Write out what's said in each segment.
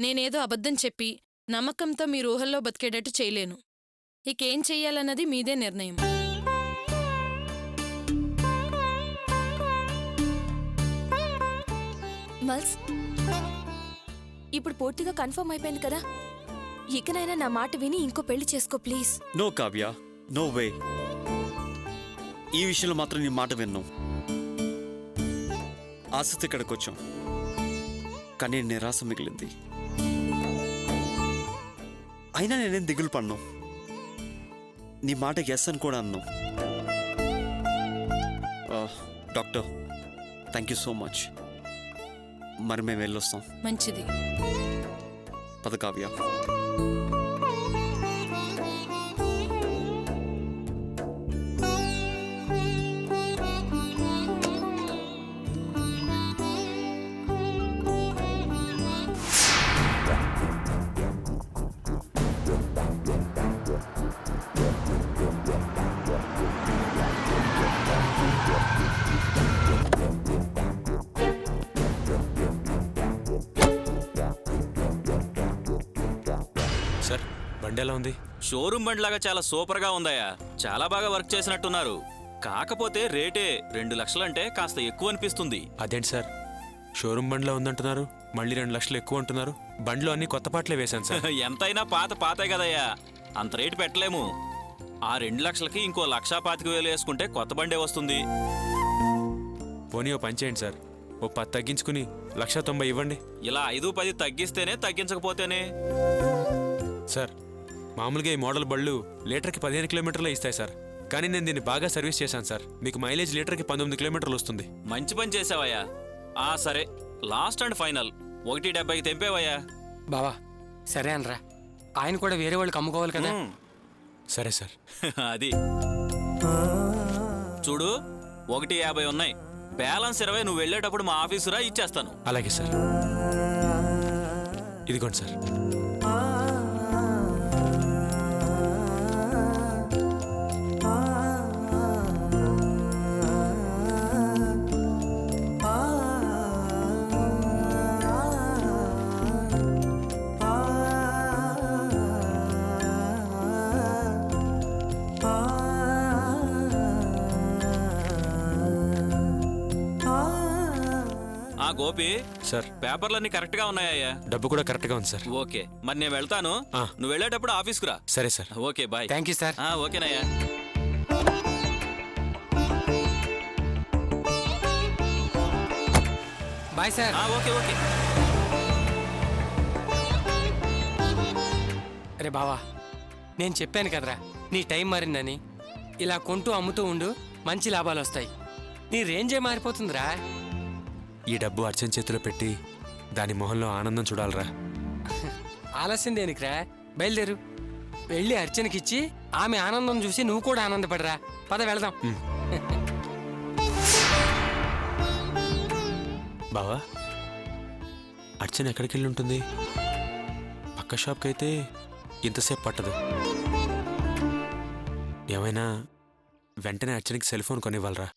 నేనేదో అబద్ధం చెప్పి నమ్మకంతో మీ ఊహల్లో బతికేటట్టు చేయలేను. ఇకేం చెయ్యాలన్నది మీదే నిర్ణయం. మల్స్, ఇప్పుడు పూర్తిగా కన్ఫర్మ్ అయిపోయింది కదా, ఇకనైనా నా మాట విని ఇంకో పెళ్లి చేసుకో please. No Kavya, no way. ఈ విషయంలో మాత్రం నీ మాట విన్నాం. ఆసక్తి ఇక్కడికి వచ్చాం, కానీ నిరాశ మిగిలింది. అయినా నేనేం దిగులు పడ్ను. నీ మాట ఎస్ అని కూడా అన్నాం. Doctor, thank you so much. మరి మేము వెళ్ళొస్తాం. మంచిది. పద కావ్య. సార్, బండి ఎలా ఉంది? షోరూమ్ బండిలాగా చాలా సూపర్గా ఉందయ్యా. చాలా బాగా వర్క్ చేసినట్టున్నారు. కాకపోతే రేటే 2 లక్షలంటే కాస్త ఎక్కువ అనిపిస్తుంది. అదేంటి సార్, షోరూమ్ బండిలో ఉందంటున్నారు, మళ్ళీ 2 లక్షలు ఎక్కువ అంటున్నారు. బండిలో అన్ని కొత్త పాటలే వేశాను సార్. ఎంతైనా పాతే కదయ్యా, అంత రేటు పెట్టలేము. ఆ 2 లక్షలకి ఇంకో 1,25,000 వేసుకుంటే కొత్త బండే వస్తుంది. పోనీ ఓ పని చేయండి సార్, ఓ 10 తగ్గించుకుని 1,90,000 ఇవ్వండి. ఇలా 5-10 తగ్గిస్తేనే, తగ్గించకపోతేనే. సార్, మామూలుగా ఈ మోడల్ బళ్ళు లీటర్కి 15 కిలోమీటర్లే ఇస్తాయి సార్. కానీ నేను దీన్ని బాగా సర్వీస్ చేశాను సార్. మీకు మైలేజ్ లీటర్కి 19 కిలోమీటర్లు వస్తుంది. మంచి పని చేసావయ్యా. సరే, లాస్ట్ అండ్ ఫైనల్ 1.70కి తెంపేవయ్యా. బావా సరే అనరా, ఆయన కూడా వేరే వాళ్ళకి అమ్ముకోవాలి కదా. సరే సార్. అది చూడు, 1.50 ఉన్నాయి. బ్యాలెన్స్ 20 నువ్వు వెళ్ళేటప్పుడు మా ఆఫీసురా ఇచ్చేస్తాను. అలాగే సార్. ఇదిగోండి సార్. గోపి సార్, పేపర్లన్నీ కరెక్ట్ గా ఉన్నాయా? డబ్బు కూడా కరెక్ట్ గా ఉంది సార్. ఓకే, మరి నేను వెళ్తాను. నువ్వు వెళ్ళేటప్పుడు ఆఫీస్కు రా. సరే sir. Okay, bye. Thank you sir. ఓకేనయ్యా. Bye sir. Okay okay. అరే బావా, నేను చెప్పాను కదరా నీ టైం మారిందని. ఇలా కొంటూ అమ్ముతూ ఉండు, మంచి లాభాలు వస్తాయి. నీ రేంజే మారిపోతుందిరా. ఈ డబ్బు అర్చన చేతిలో పెట్టి దాని మొహంలో ఆనందం చూడాలరా. ఆలస్యం దేనికిరా, బయలుదేరు. వెళ్ళి అర్చనకిచ్చి ఆమె ఆనందం చూసి నువ్వు కూడా ఆనందపడరా. పద వెళదాం. బావా, అర్చన ఎక్కడికి వెళ్ళి ఉంటుంది? పక్క షాప్కి అయితే ఇంతసేపు పట్టదు. ఏమైనా వెంటనే అర్చనకి సెల్ ఫోన్ కొనివ్వాలరా.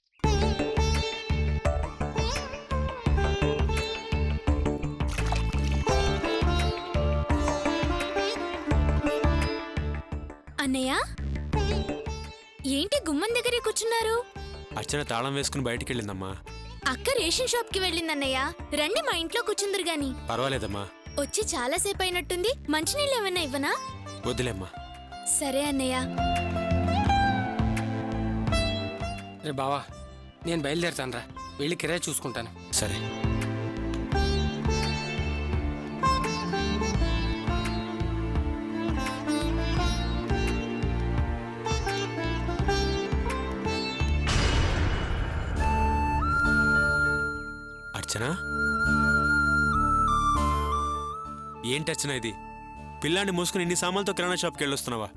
అన్నయ్య, ఏంటి గుమ్మం దగ్గరే కూర్చున్నారు? అర్చన తాళం వేసుకుని బయటికి వెళ్ళిందమ్మా. అక్క రేషన్ షాప్ కి వెళ్ళిందన్నయ్య. రండి మా ఇంట్లో కూర్చుందరు గాని. పర్వాలేదమ్మా. వచ్చి చాలా సేపు అయినట్టుంది. మంచినీళ్ళు ఏమన్నా ఇవ్వనా? వద్దులేమ్మా. సరే అన్నయ్య. రే బావా, నేను బయలుదేరుతాను రా. వెళ్ళి కిరాయి చూసుకుంటాను. సరే. అర్చన, ఏంటి అర్చన ఇది? పిల్లాన్ని మూసుకుని ఇన్ని సామాన్లతో కిరాణా షాప్కి వెళ్ళొస్తున్నావా?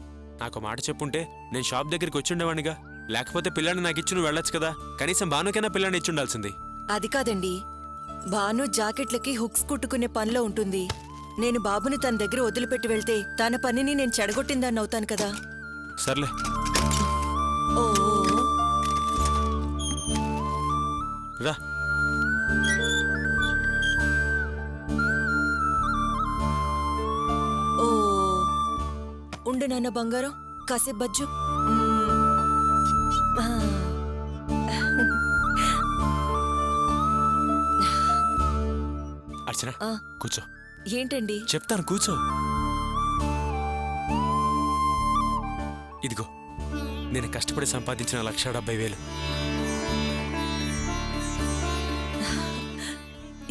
నాకు మాట చెప్పుంటే నేను షాప్ దగ్గరికి వచ్చి ఉండేవాడిగా. లేకపోతే పిల్లాన్ని నాకు ఇచ్చి నువ్వు వెళ్ళొచ్చు కదా. కనీసం భానుకైనా పిల్లాన్ని ఇచ్చి ఉండాల్సింది. అది కాదండి, భాను జాకెట్లకి హుక్స్ కుట్టుకునే పనిలో ఉంటుంది. నేను బాబుని తన దగ్గర వదిలిపెట్టి వెళ్తే తన పనిని నేను చెడగొట్టిందాన్ని అవుతాను కదా. సర్లే. ఓ రా. ఉండు నాన్న బంగారం, కాసేపు బజ్జు. ఆ. అర్చన ఆ. కూర్చో, ఏంటండి? చెప్తాను కూర్చో. ఇదిగో నేను కష్టపడి సంపాదించిన 1,70,000.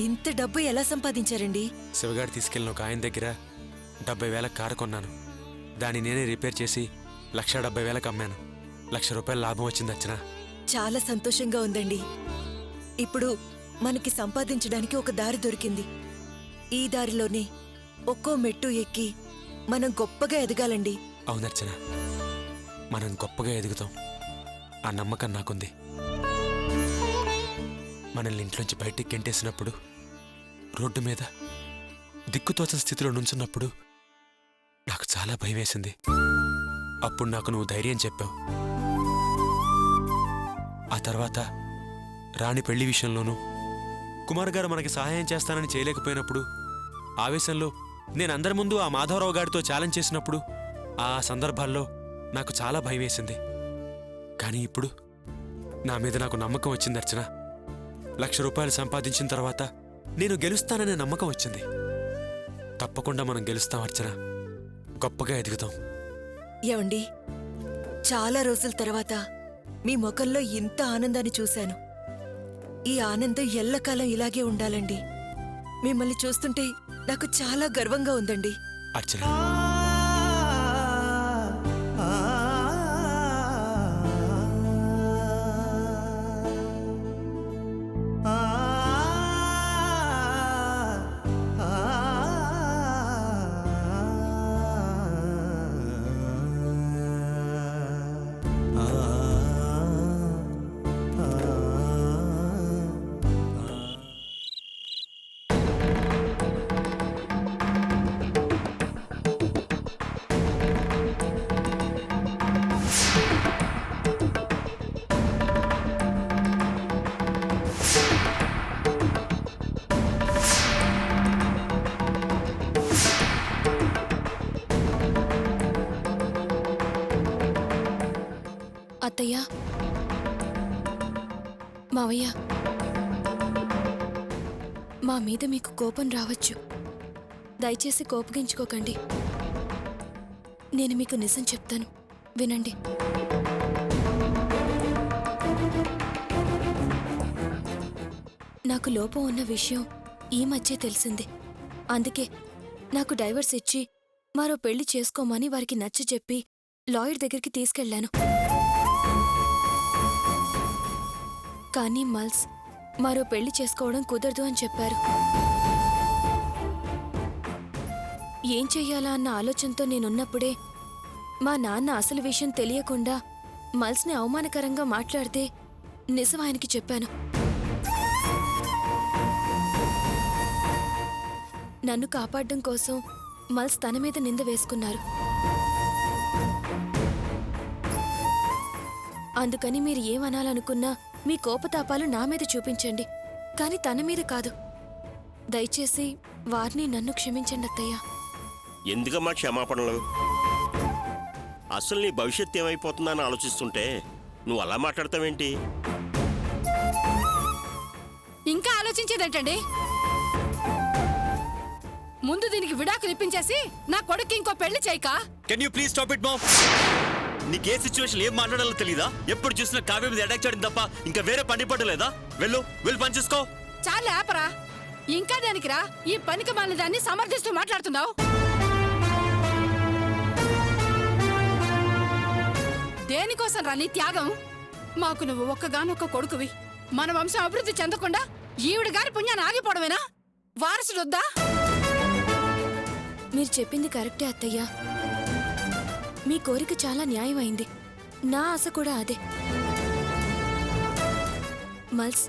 ఇంత డబ్బు ఎలా సంపాదించారండి? శివగాడు తీసుకెళ్ళిన ఒక ఆయన దగ్గర 70,000 కారు కొన్నాను. దాన్ని నేనే రిపేర్ చేసి 1,70,000 అమ్మాను. 1,00,000 రూపాయల లాభం వచ్చింది అర్చన. చాలా సంతోషంగా ఉందండి. ఇప్పుడు మనకి సంపాదించడానికి ఒక దారి దొరికింది. ఈ దారిలోనే ఒక్కో మెట్టు ఎక్కి మనం గొప్పగా ఎదగాలండి. అవునర్చన, మనం గొప్పగా ఎదుగుతాం. ఆ నమ్మకం నాకుంది. మనల్ని ఇంట్లోంచి బయటికి గెంటేసినప్పుడు, రోడ్డు మీద దిక్కుతోచని స్థితిలో నుంచున్నప్పుడు నాకు చాలా భయం వేసింది. అప్పుడు నాకు నువ్వు ధైర్యం చెప్పావు. ఆ తర్వాత రాణి పెళ్లి విషయంలోనూ, కుమార్ గారు మనకి సహాయం చేస్తానని చేయలేకపోయినప్పుడు, ఆవేశంలో నేను అందరి ముందు ఆ మాధవరావు గారితో ఛాలెంజ్ చేసినప్పుడు, ఆ సందర్భాల్లో నాకు చాలా భయం వేసింది. కానీ ఇప్పుడు నా మీద నాకు నమ్మకం వచ్చింది అర్చన. 1,00,000 రూపాయలు సంపాదించిన తర్వాత నేను గెలుస్తాననే నమ్మకం వచ్చింది. తప్పకుండా మనం గెలుస్తాం అర్చన, గొప్పగా ఎదుగుతాం. ఏవండి, చాలా రోజుల తర్వాత మీ ముఖంలో ఇంత ఆనందాన్ని చూశాను. ఈ ఆనందం ఎల్లకాలం ఇలాగే ఉండాలండి. మిమ్మల్ని చూస్తుంటే నాకు చాలా గర్వంగా ఉందండి. అర్చన, అత్తయ్య, మావయ్య, మా మీద మీకు కోపం రావచ్చు. దయచేసి కోపగించుకోకండి. నేను మీకు నిజం చెప్తాను, వినండి. నాకు లోపం ఉన్న విషయం ఈ మధ్య తెలిసింది. అందుకే నాకు డైవర్స్ ఇచ్చి మరో పెళ్లి చేసుకోమని వారికి నచ్చజెప్పి లాయర్ దగ్గరికి తీసుకెళ్లాను. కానీ మల్స్ మరో పెళ్లి చేసుకోవడం కుదరదు అని చెప్పారు. ఏం చెయ్యాలా అన్న ఆలోచనతో నేనున్నప్పుడే మా నాన్న అసలు విషయం తెలియకుండా మల్స్ని అవమానకరంగా మాట్లాడితే నిజం ఆయనకి చెప్పాను. నన్ను కాపాడడం కోసం మల్స్ తన మీద నింద వేసుకున్నారు. అందుకని మీరు ఏమనాలనుకున్నా మీ కోపతాపాలు నా మీద చూపించండి, కాని తన మీద కాదు. దయచేసి వారిని నన్ను క్షమించండి అత్తయ్య. ఎందుకమ్మా క్షమాపణలు? అసలు నీ భవిష్యత్తు ఏమైపోతుందని ఆలోచిస్తుంటే నువ్వు అలా మాట్లాడతావేంటి? ఇంకా ఆలోచించేదేంటండి? ముందు దీనికి విడాకులు ఇప్పించేసి నా కొడుకు ఇంకో పెళ్లి చేయక. Can you please stop it mom? నీకే సిచ్యువేషన్ ఏం మాట్లాడాలో తెలీదా? ఎప్పుడు చూసినా కావ్య మీద అటాక్ చేయడం తప్ప ఇంకా వేరే పని పడలేదా? వెళ్ళి పని చేసుకో. చాలే ఆపరా. ఇంకా దానికిరా ఈ పనికి మాలిన దాన్ని సమర్థిస్తూ మాట్లాడుతున్నావు. దేనికోసం రా నీ త్యాగం? మాకు నువ్వు ఒక్కగానొక్క కొడుకువి. మన వంశం అభివృద్ధి చెందకుండా ఈవిడ గారి పుణ్యాన్ని ఆగిపోవడమేనా? వారసుడొద్దా? మీరు చెప్పింది కరెక్టే అత్తయ్య. మీ కోరిక చాలా న్యాయమైంది. నా ఆశ కూడా అదే. మల్స్,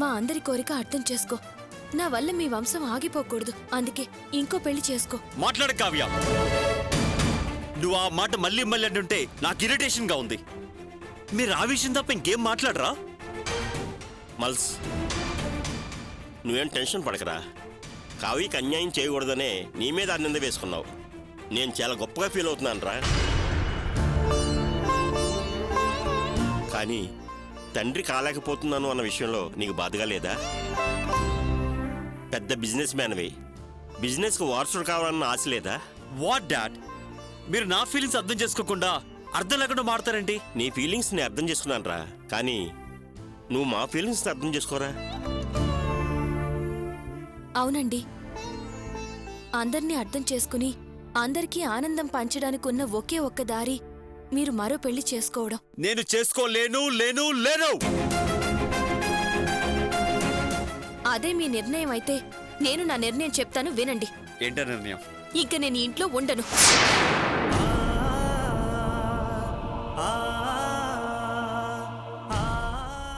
మా అందరి కోరిక అర్థం చేసుకో. నా వల్ల మీ వంశం ఆగిపోకూడదు. అందుకే ఇంకో పెళ్లి చేసుకో. మాట్లాడు కావ్య. నువ్వు ఆ మాట మళ్ళీ మళ్ళీ అంటుంటే నాకు ఇరిటేషన్ గా ఉంది. మీరు ఆ విషయం తప్ప ఇంకేం మాట్లాడరా? మల్స్, నువ్వేం టెన్షన్ పడకరా. కావ్యకి అన్యాయం చేయకూడదనే నీ మీద నింద వేసుకున్నావు. నేను చాలా గొప్పగా ఫీల్ అవుతున్నాను రా. కానీ తండ్రి కాలేకపోతున్నాను అన్న విషయంలో నీకు బాధగా లేదా? పెద్ద బిజినెస్ మ్యాన్వి, బిజినెస్కి వారసుడు కావాలన్న ఆశ లేదా? వాట్ డాడ్, మీరు నా ఫీలింగ్స్ అర్థం చేసుకోకుండా అర్థం లేకుండా మాడతారేంటి? నీ ఫీలింగ్స్ని అర్థం చేసుకున్నాను రా, కానీ నువ్వు మా ఫీలింగ్స్ని అర్థం చేసుకోరా. అవునండి, అందర్నీ అర్థం చేసుకుని అందరికీ ఆనందం పంచడానికి ఉన్న ఒకే ఒక్క దారి మీరు మరో పెళ్లి చేసుకోవడం. నేను చేసుకోలేను, లేను లేను. అదే మీ నిర్ణయం అయితే నేను నా నిర్ణయం చెప్తాను, వినండి. ఏంటో నిర్ణయం? ఇంక నేను ఈ ఇంట్లో ఉండను.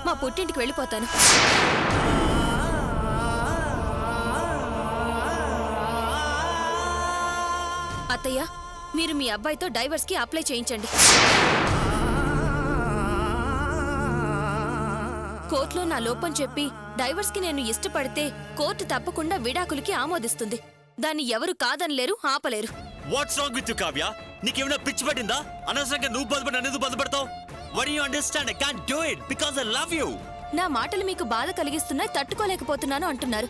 మా పుట్టింటికి వెళ్ళిపోతాను. అత్తయ్య, మీరు మీ అబ్బాయితో డైవర్స్కి అప్లై చేయించండి. కోర్టులో నా లోపం చెప్పి డైవర్స్కి నేను ఇష్టపడితే కోర్టు తప్పకుండా విడాకులకి ఆమోదిస్తుంది. దాన్ని ఎవరు కాదనలేరు, ఆపలేరు. What's wrong with you Kavya? నీకేమైనా పిచ్చి పట్టిందా? అనవసరంగా నువ్వు బాధపడి నన్ను ఎందుకు బాధపడతావు? Why do you understand? I can't do it because I love you. నా మాటలు మీకు బాధ కలిగిస్తున్నాయి, తట్టుకోలేకపోతున్నాను అంటున్నారు.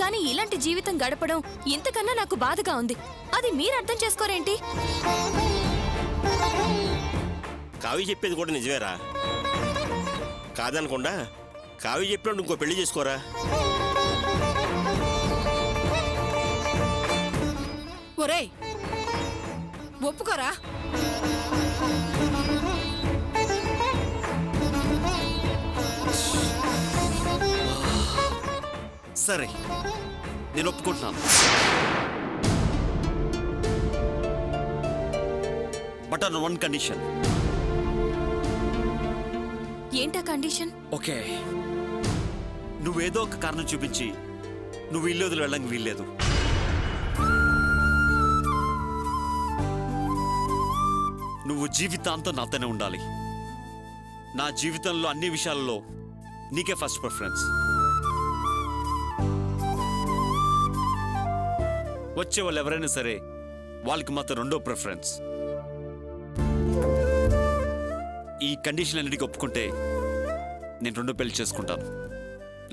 కానీ ఇలాంటి జీవితం గడపడం ఇంతకన్నా నాకు బాధగా ఉంది. అది మీరు అర్థం చేసుకోరేంటి? కావ్య చెప్పేది కూడా నిజమేరా. కాదనకుండా కావ్య చెప్పినప్పుడు ఇంకో పెళ్లి చేసుకోరా. ఒరేయ్, ఒప్పుకోరా. సరే, నేను ఒప్పుకుంటున్నాను. But on one condition. ఏంటా కండిషన్? ఓకే, నువ్వేదో ఒక కారణం చూపించి నువ్వు ఇల్లు వదిలి వెళ్ళడానికి వీల్లేదు. నువ్వు జీవితాంతం నాతోనే ఉండాలి. నా జీవితంలో అన్ని విషయాల్లో నీకే ఫస్ట్ ప్రిఫరెన్స్. వచ్చే వాళ్ళు ఎవరైనా సరే వాళ్ళకి మాత్రం రెండో ప్రిఫరెన్స్. ఈ కండిషన్ అన్నిటికీ ఒప్పుకుంటే నేను రెండో పెళ్లి చేసుకుంటాను,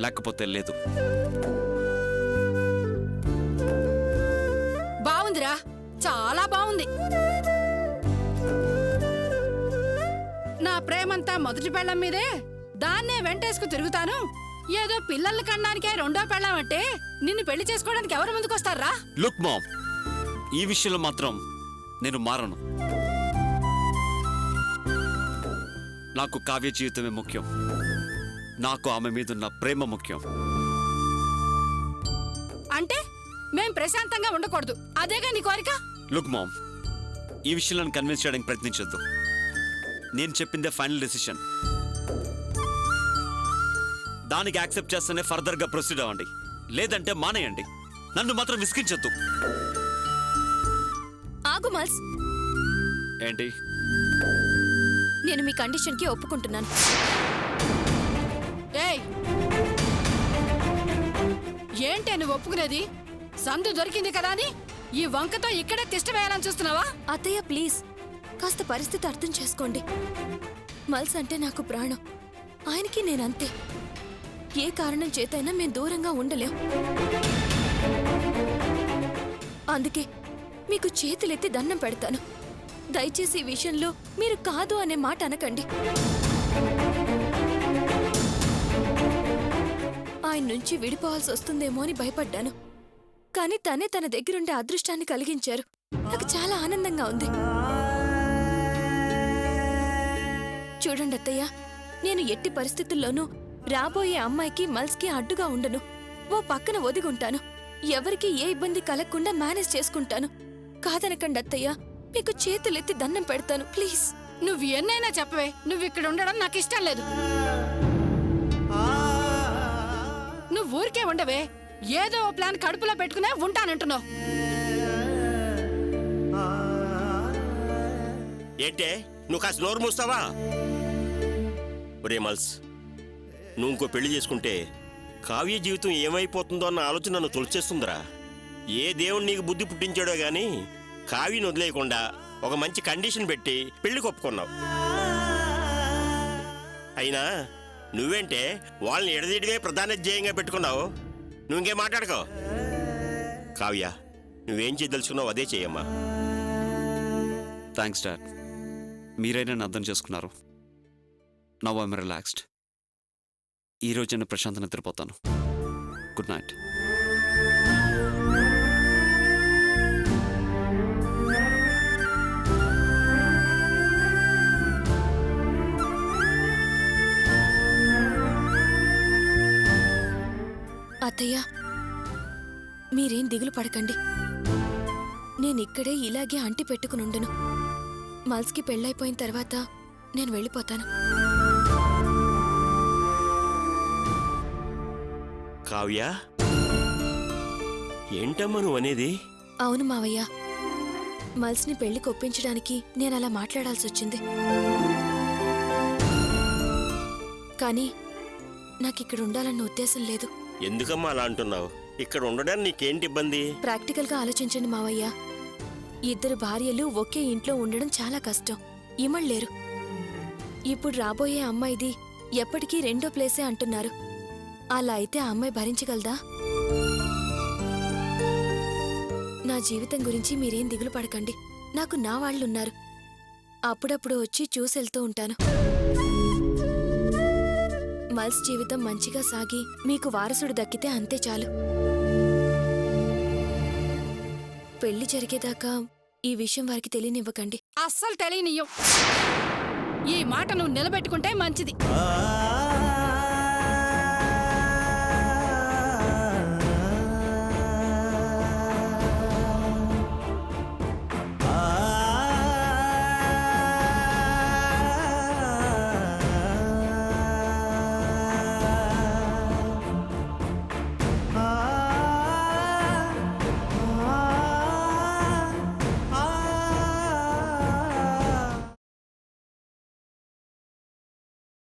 లేకపోతే లేదు. బాగుందిరా, చాలా బాగుంది. నా ప్రేమంతా మొదటి పెళ్ళం మీదే, దాన్నే వెంటేసుకు తిరుగుతాను. ఏదో పిల్లల్ని కనడానికే రెండో పెళ్ళం అంటే నిన్ను పెళ్లి చేసుకోవడానికి ఎవరు ముందుకొస్తారా? లుక్ మామ్, ఈ విషయంలో మాత్రం నేను మారను. నాకు కావ్య జీవితమే ముఖ్యం. నాకు ఆమె మీదున్న ప్రేమ ముఖ్యం. అంటే మేం ప్రశాంతంగా ఉండకూడదు, అదేగా నీ కోరిక? లుక్ మామ్, ఈ విషయంలో నన్ను కన్విన్స్ చేయడానికి ప్రయత్నించొద్దు. నేను చెప్పిందే ఫైనల్ డెసిషన్. దానికి యాక్సెప్ట్ చేస్తేనే ఫర్దర్గా ప్రొసీడ్ అవ్వండి, లేదంటే మానేయండి. నన్ను మాత్రం విసిగించొద్దు. ఆగు మల్స్. ఏంటి? నేను మీ కండిషన్కి ఒప్పుకుంటున్నాను. ఏయ్, ఏంటే నువ్వు ఒప్పుకునేది? సందు దొరికింది కదా అని ఈ వంకతో ఇక్కడే తిష్ట వేయాలని చూస్తున్నావా? అత్తయ్య ప్లీజ్, కాస్త పరిస్థితి అర్థం చేసుకోండి. మల్స్ అంటే నాకు ప్రాణం, ఆయనకి నేనంతే. ఏ కారణం చేతైనా మేం దూరంగా ఉండలేం. అందుకే మీకు చేతులెత్తి దండం పెడతాను. దయచేసి ఈ విషయంలో మీరు కాదు అనే మాట అనకండి. ఆయన నుంచి విడిపోవాల్సి వస్తుందేమో అని భయపడ్డాను. కానీ తనే తన దగ్గరుండే అదృష్టాన్ని కలిగించారు. నాకు చాలా ఆనందంగా ఉంది. చూడండి అత్తయ్య, నేను ఎట్టి పరిస్థితుల్లోనూ రాబోయే అమ్మాయికి మల్స్కి అడ్డుగా ఉండను. ఓ పక్కన ఒదిగుంటాను. ఎవరికి ఏ ఇబ్బంది కలగకుండా మేనేజ్ చేసుకుంటాను. కాదనకండి అత్తయ్య, మీకు చేతులెత్తి దండం పెడతాను ప్లీజ్. నువ్వు ఎన్నైనా చెప్పవే, నువ్వు ఇక్కడ ఉండడం నాకు ఇష్టం లేదు. నువ్వు ఊరికే ఉండవే, ఏదో ఓ ప్లాన్ కడుపులో పెట్టుకునే ఉంటానంటున్నావు. ఏంటే నువ్వు కాస్త నోరు మూస్తావా? ఒరే మల్స్, నువ్వు ఇంకో పెళ్లి చేసుకుంటే కావ్య జీవితం ఏమైపోతుందో అన్న ఆలోచన నన్ను తొలిచేస్తుందిరా. ఏ దేవుడు నీకు బుద్ధి పుట్టించాడో గాని కావ్యని వదిలేయకుండా ఒక మంచి కండిషన్ పెట్టి పెళ్లి ఒప్పుకున్నావు. అయినా నువ్వేంటే వాళ్ళని ఎడదీయడమే ప్రధాన ధ్యేయంగా పెట్టుకున్నావు. నువ్వు ఇంకేం మాట్లాడుకో. కావ్య, నువ్వేం చేయదలుచుకున్నావు అదే చెయ్యమ్మా. థ్యాంక్స్ డాడ్, మీరే నన్ను అర్థం చేసుకున్నారు. Now I'm relaxed. ఈరోజు నేను ప్రశాంత నిద్రపోతాను. Good night. అత్తయ్య, మీరేం దిగులు పడకండి. నేనిక్కడే ఇలాగే అంటి పెట్టుకునుండను. మల్స్కి పెళ్ళైపోయిన తర్వాత నేను వెళ్ళిపోతాను. కావ్య, ఏంటమ్మా నువ్వు అనేది? అవును మావయ్య, మల్స్ని పెళ్లికి ఒప్పించడానికి నేనలా మాట్లాడాల్సొచ్చింది. కానీ నాకిక్కడ ఉండాలన్న ఉద్దేశం లేదు. ఎందుకమ్మా అలా అంటున్నావు? ఇక్కడ ఉండడానికి నీకేంటి ఇబ్బంది? ప్రాక్టికల్గా ఆలోచించండి మావయ్య. ఇద్దరు భార్యలు ఒకే ఇంట్లో ఉండడం చాలా కష్టం. ఇమళ్ళేరు. ఇప్పుడు రాబోయే అమ్మాయిది ఎప్పటికీ రెండో ప్లేసే అంటున్నారు. అలా అయితే ఆ అమ్మాయి భరించగలదా? నా జీవితం గురించి మీరేం దిగులు పడకండి. నాకు నా వాళ్ళున్నారు. అప్పుడప్పుడు వచ్చి చూసెళ్తూ ఉంటాను. మల్స్ జీవితం మంచిగా సాగి మీకు వారసుడు దక్కితే అంతే చాలు. పెళ్లి జరిగేదాకా ఈ విషయం వారికి తెలియనివ్వకండి. అస్సలు తెలియనియ్యం. ఈ మాట నువ్వు నిలబెట్టుకుంటే మంచిది.